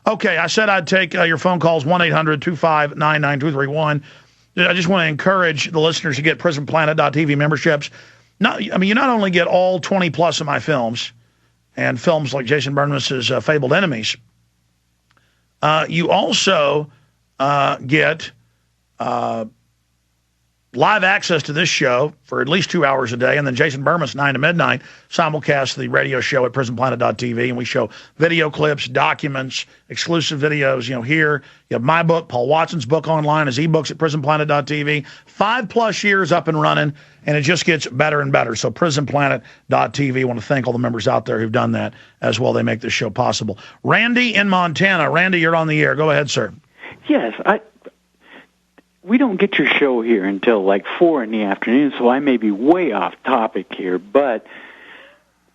Okay, I said I'd take your phone calls, 1-800-259-9231. I just want to encourage the listeners to get PrisonPlanet.tv memberships. You not only get all 20 plus of my films and films like Jason Bermas's Fabled Enemies, you also get live access to this show for at least 2 hours a day, and then Jason Bermas, 9 to midnight, simulcast the radio show at PrisonPlanet.tv, and we show video clips, documents, exclusive videos. Here you have my book, Paul Watson's book online, his ebooks at PrisonPlanet.tv. 5+ years up and running, and it just gets better and better. So PrisonPlanet.tv. I want to thank all the members out there who've done that as well. They make this show possible. Randy in Montana. Randy, you're on the air. Go ahead, sir. Yes, we don't get your show here until like 4 in the afternoon, so I may be way off topic here, but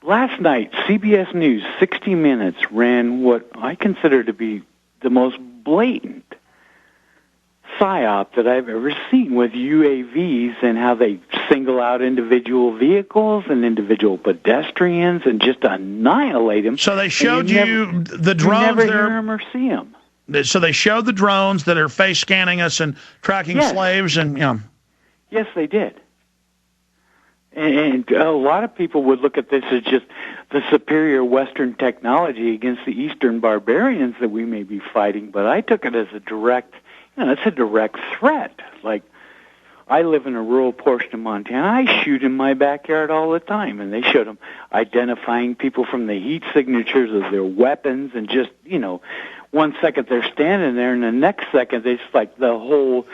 last night, CBS News 60 Minutes ran what I consider to be the most blatant psyop that I've ever seen with UAVs and how they single out individual vehicles and individual pedestrians and just annihilate them. So they showed you the drones. You never hear them or see them. So they showed the drones that are face scanning us and tracking slaves, and Yes, they did. And a lot of people would look at this as just the superior Western technology against the Eastern barbarians that we may be fighting. But I took it as a direct, it's a direct threat. Like, I live in a rural portion of Montana. I shoot in my backyard all the time, and they showed them identifying people from the heat signatures of their weapons, and just 1 second they're standing there, and the next second it's like the whole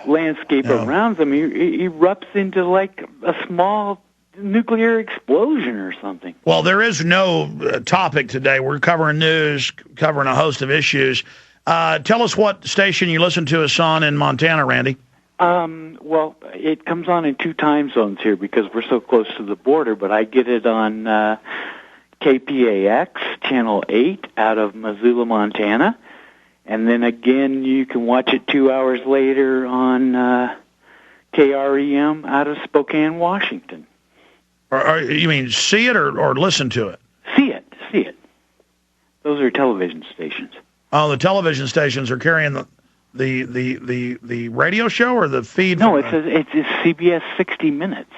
landscape around them erupts into like a small nuclear explosion or something. Well, there is no topic today. We're covering news, covering a host of issues. Tell us what station you listen to us on in Montana, Randy. Well, it comes on in 2 time zones here because we're so close to the border, but I get it on KPAX, Channel 8 out of Missoula, Montana. And then again, you can watch it 2 hours later on KREM out of Spokane, Washington. You mean see it or listen to it? See it. Those are television stations. Oh, the television stations are carrying the radio show or the feed? No, it's CBS 60 Minutes.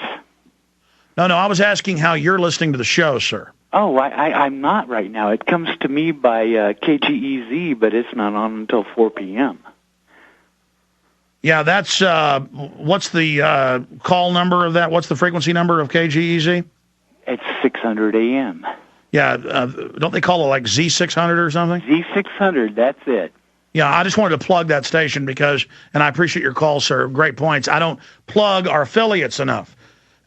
No, I was asking how you're listening to the show, sir. Oh, I'm not right now. It comes to me by KGEZ, but it's not on until 4 p.m. Yeah, that's, what's the call number of that? What's the frequency number of KGEZ? It's 600 a.m. Yeah, don't they call it like Z600 or something? Z600, that's it. Yeah, I just wanted to plug that station because, and I appreciate your call, sir. Great points. I don't plug our affiliates enough.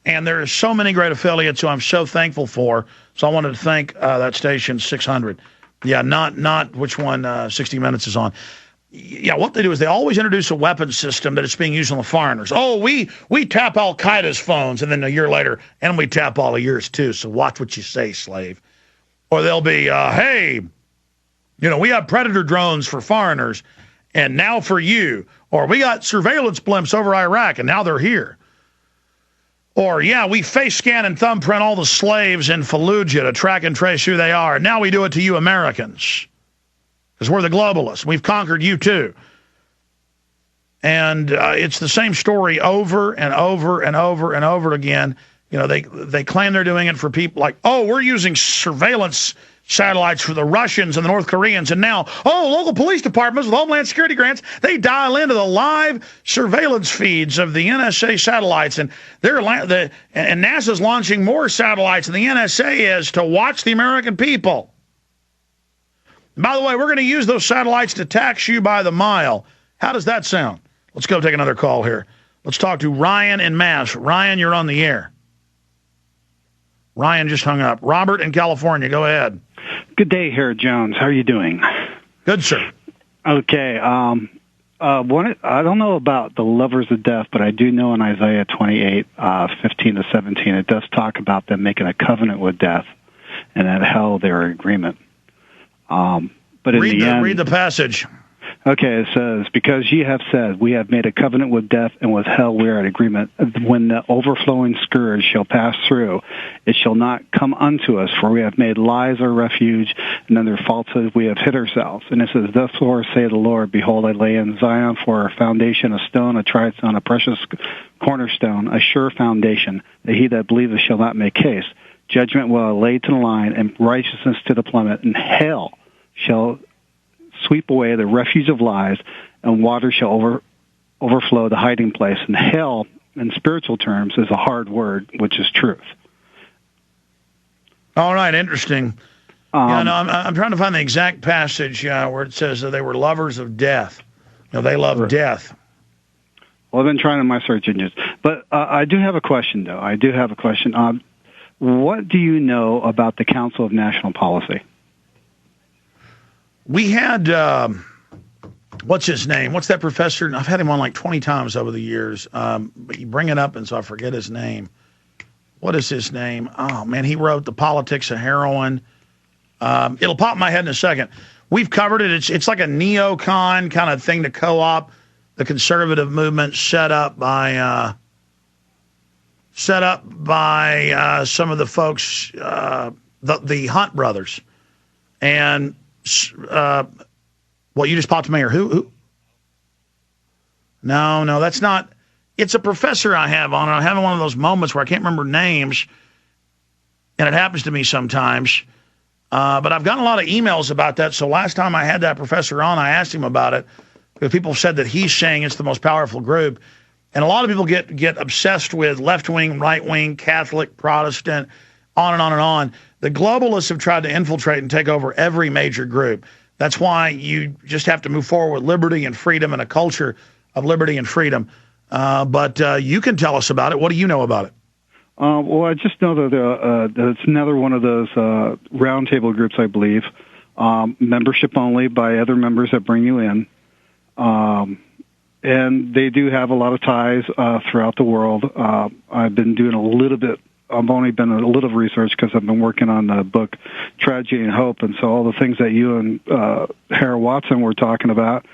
And there are so many great affiliates who I'm so thankful for. So I wanted to thank that station, 600. Yeah, not which one 60 Minutes is on. Yeah, what they do is they always introduce a weapons system that is being used on the foreigners. Oh, we tap Al-Qaeda's phones, and then a year later, and we tap all of yours too. So watch what you say, slave. Or they'll be, hey, we have Predator drones for foreigners, and now for you. Or we got surveillance blimps over Iraq, and now they're here. Or, yeah, we face scan and thumbprint all the slaves in Fallujah to track and trace who they are. Now we do it to you Americans because we're the globalists. We've conquered you too. And it's the same story over and over and over and over again. They claim they're doing it for people like, oh, we're using surveillance satellites for the Russians and the North Koreans, and now, local police departments with Homeland Security grants, they dial into the live surveillance feeds of the NSA satellites, and and NASA's launching more satellites than the NSA is to watch the American people. And by the way, we're going to use those satellites to tax you by the mile. How does that sound? Let's go take another call here. Let's talk to Ryan in Mass. Ryan, you're on the air. Ryan just hung up. Robert in California, go ahead. Good day, Harry Jones. How are you doing? Good, sir. Okay. I don't know about the lovers of death, but I do know in Isaiah 28, 15 to 17, it does talk about them making a covenant with death and that hell their agreement. But in the end, read the passage. Okay, it says, because ye have said, we have made a covenant with death, and with hell we are at agreement. When the overflowing scourge shall pass through, it shall not come unto us, for we have made lies our refuge, and under falsehood we have hid ourselves. And it says, therefore say the Lord, behold, I lay in Zion for a foundation, a stone, a tried stone, a precious cornerstone, a sure foundation, that he that believeth shall not make haste. Judgment will I lay to the line, and righteousness to the plummet, and hell shall sweep away the refuge of lies, and water shall overflow the hiding place. And hell, in spiritual terms, is a hard word, which is truth. All right, interesting. I'm trying to find the exact passage where it says that they were lovers of death. They love death. Well, I've been trying in my search engines. But I do have a question, though. I do have a question. What do you know about the Council of National Policy? We had, what's his name? What's that professor? I've had him on like 20 times over the years, but you bring it up and so I forget his name. What is his name? Oh, man, he wrote The Politics of Heroin. It'll pop in my head in a second. We've covered it. It's like a neocon kind of thing to co-op the conservative movement set up by some of the folks, the Hunt brothers. And you just popped me, or who? No, that's not. It's a professor I have on. I'm having one of those moments where I can't remember names, and it happens to me sometimes. But I've gotten a lot of emails about that. So last time I had that professor on, I asked him about it, because people said that he's saying it's the most powerful group. And a lot of people get obsessed with left-wing, right-wing, Catholic, Protestant, on and on and on. The globalists have tried to infiltrate and take over every major group. That's why you just have to move forward with liberty and freedom and a culture of liberty and freedom. But you can tell us about it. What do you know about it? Well, I just know that it's another one of those roundtable groups, I believe. Membership only by other members that bring you in. And they do have a lot of ties throughout the world. I've been doing a little bit. I've only been a little research because I've been working on the book Tragedy and Hope, and so all the things that you and Harold Watson were talking about,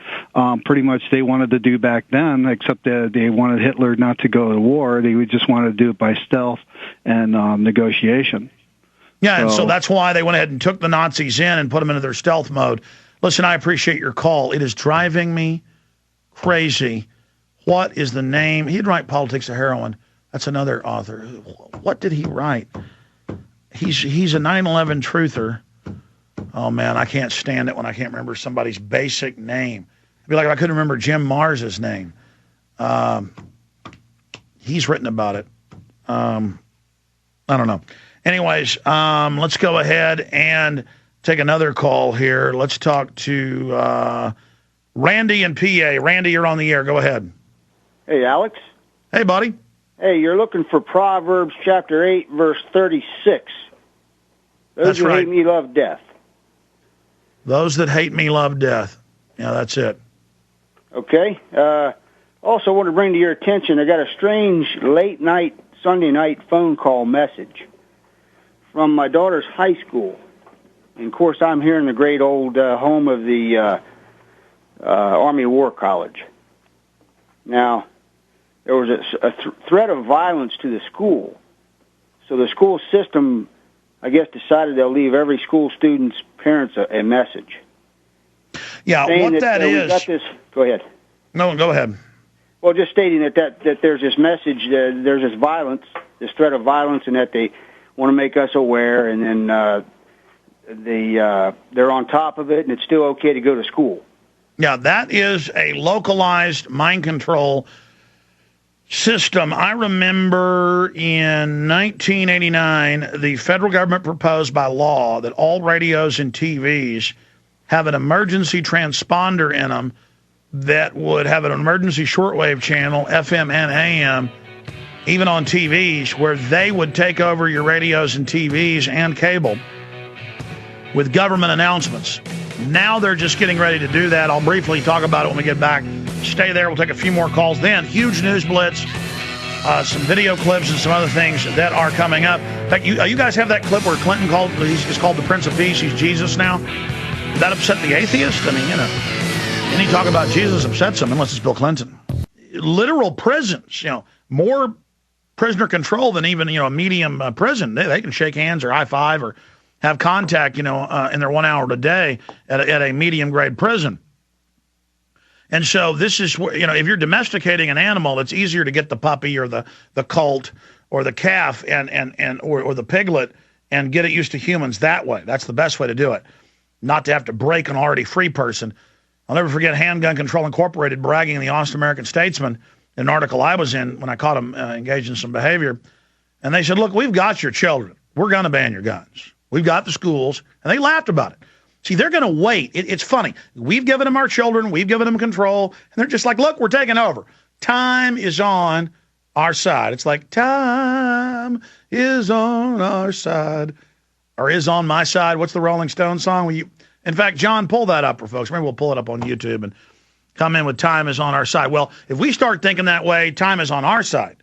pretty much they wanted to do back then, except that they wanted Hitler not to go to war. They just wanted to do it by stealth and negotiation. Yeah, and so that's why they went ahead and took the Nazis in and put them into their stealth mode. Listen, I appreciate your call. It is driving me crazy. What is the name? He'd write Politics of Heroin. That's another author. What did he write? He's a 9/11 truther. Oh, man, I can't stand it when I can't remember somebody's basic name. It'd be like if I couldn't remember Jim Mars's name. He's written about it. I don't know. Anyways, let's go ahead and take another call here. Let's talk to Randy in PA. Randy, you're on the air. Go ahead. Hey, Alex. Hey, buddy. Hey, you're looking for Proverbs chapter 8, verse 36. Those who hate me love death. Those that hate me love death. Yeah, that's it. Okay. Also want to bring to your attention, I got a strange late-night, Sunday night phone call message from my daughter's high school. And, of course, I'm here in the great old home of the Army War College. Now, there was a threat of violence to the school. So the school system, I guess, decided they'll leave every school student's parents a message. Yeah, what that is... Go ahead. No, go ahead. Well, just stating that there's this message, there's this violence, this threat of violence, and that they want to make us aware, and then they're on top of it, and it's still okay to go to school. Yeah, that is a localized mind control system. I remember in 1989, the federal government proposed by law that all radios and TVs have an emergency transponder in them that would have an emergency shortwave channel, FM and AM, even on TVs, where they would take over your radios and TVs and cable with government announcements. Now they're just getting ready to do that. I'll briefly talk about it when we get back. Stay there. We'll take a few more calls then. Huge news blitz, some video clips and some other things that are coming up. In fact, you guys have that clip where Clinton he's called the Prince of Peace. He's Jesus now. Did that upset the atheist? I mean, you know. Any talk about Jesus upsets them, unless it's Bill Clinton. Literal prisons, more prisoner control than even, a medium prison. They can shake hands or high five or have contact, in their 1 hour a day at a medium grade prison. And so this is where, if you're domesticating an animal, it's easier to get the puppy or the colt or the calf or the piglet and get it used to humans that way. That's the best way to do it. Not to have to break an already free person. I'll never forget Handgun Control Incorporated bragging in the Austin American Statesman in an article I was in when I caught them engaged in some behavior. And they said, look, we've got your children. We're going to ban your guns. We've got the schools. And they laughed about it. See, they're going to wait. It's funny. We've given them our children. We've given them control. And they're just like, look, we're taking over. Time is on our side. It's like, time is on our side. Or is on my side. What's the Rolling Stones song? In fact, John, pull that up for folks. Maybe we'll pull it up on YouTube and come in with time is on our side. Well, if we start thinking that way, time is on our side.